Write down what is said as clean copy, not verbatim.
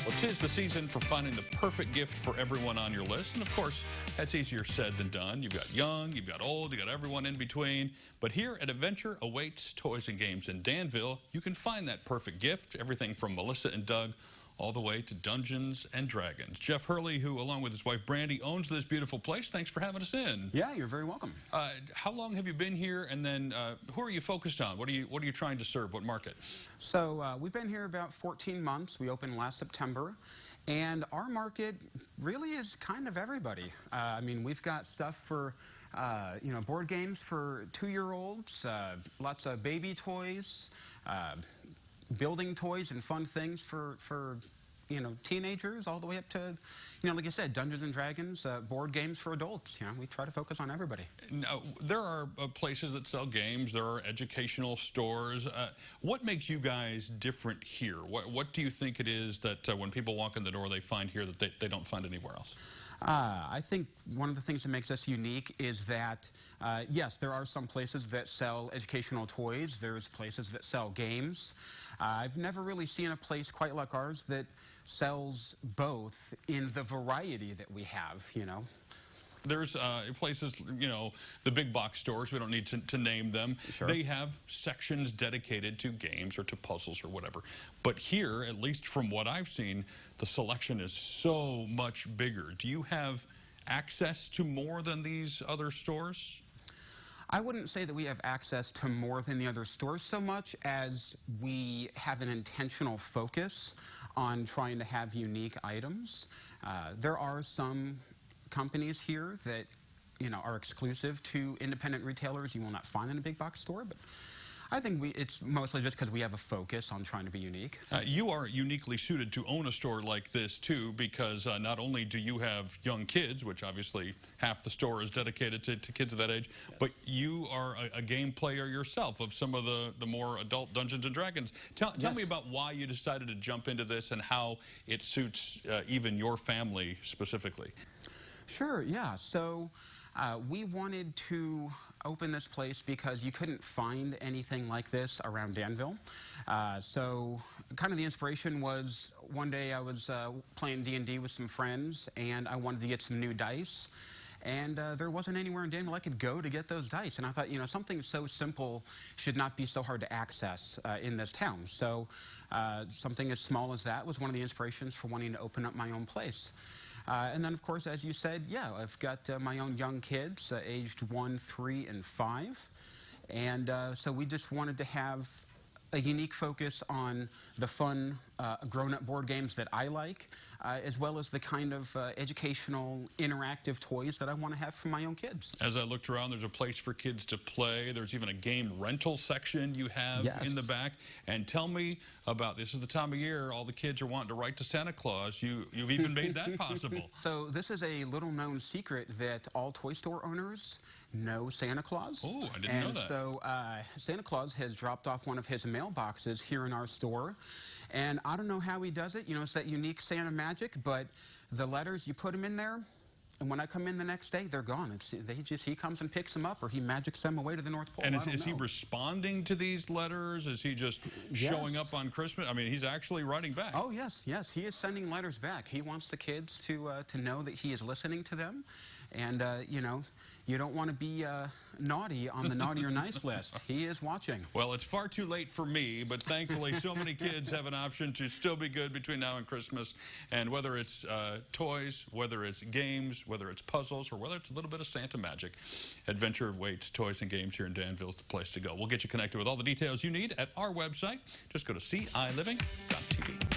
Well, 'tis the season for finding the perfect gift for everyone on your list. And of course, that's easier said than done. You've got young, you've got old, you've got everyone in between. But here at Adventure Awaits Toys and Games in Danville, you can find that perfect gift. Everything from Melissa and Doug all the way to Dungeons and Dragons. Jeff Hurley, who along with his wife Brandy owns this beautiful place, thanks for having us in. Yeah, you're very welcome. How long have you been here, and then who are you focused on? What are you trying to serve? What market? So we've been here about 14 months. We opened last September. And our market really is kind of everybody. I mean, we've got stuff for, board games for 2-year-olds, lots of baby toys, building toys and fun things for teenagers, all the way up to, like I said, Dungeons and Dragons, board games for adults. We try to focus on everybody. Now, there are places that sell games. There are educational stores. What makes you guys different here? What do you think it is that when people walk in the door, they find here that they don't find anywhere else? I think one of the things that makes us unique is that, yes, there are some places that sell educational toys. There's places that sell games. I've never really seen a place quite like ours that sells both in the variety that we have, There's places, the big box stores, we don't need to name them. Sure. They have sections dedicated to games or to puzzles or whatever. But here, at least from what I've seen, the selection is so much bigger. Do you have access to more than these other stores? I wouldn't say that we have access to more than the other stores so much as we have an intentional focus on trying to have unique items. There are some companies here that are exclusive to independent retailers you will not find in a big box store, but I think it's mostly just because we have a focus on trying to be unique. You are uniquely suited to own a store like this too, because not only do you have young kids, which obviously half the store is dedicated to kids of that age, yes, but you are a game player yourself of some of the more adult Dungeons and Dragons. Tell me about why you decided to jump into this and how it suits even your family specifically. Sure, yeah. So we wanted to open this place because you couldn't find anything like this around Danville. So kind of the inspiration was one day I was playing D&D with some friends, and I wanted to get some new dice. And there wasn't anywhere in Danville I could go to get those dice. And I thought, something so simple should not be so hard to access in this town. So something as small as that was one of the inspirations for wanting to open up my own place. And then, of course, as you said, yeah, I've got my own young kids, aged 1, 3, and 5. And so we just wanted to have a unique focus on the fun grown-up board games that I like, as well as the kind of educational, interactive toys that I want to have for my own kids. As I looked around, there's a place for kids to play. There's even a game rental section you have in the back. And tell me about, this is the time of year, all the kids are wanting to write to Santa Claus. You've even made that possible. So this is a little-known secret that all toy store owners know Santa Claus. Oh, I didn't know that. And so Santa Claus has dropped off one of his mailboxes here in our store. And I don't know how he does it. It's that unique Santa magic, but the letters, you put them in there, and when I come in the next day, they're gone. He comes and picks them up, or he magics them away to the North Pole. And is he responding to these letters? Is he just showing up on Christmas? I mean, he's actually writing back. Oh, yes, yes. He is sending letters back. He wants the kids to know that he is listening to them. And, you don't want to be naughty on the naughty or nice list. He is watching. Well, it's far too late for me, but thankfully so many kids have an option to still be good between now and Christmas. And whether it's toys, whether it's games, whether it's puzzles, or whether it's a little bit of Santa magic, Adventure Awaits Toys and Games here in Danville is the place to go. We'll get you connected with all the details you need at our website. Just go to CILiving.tv.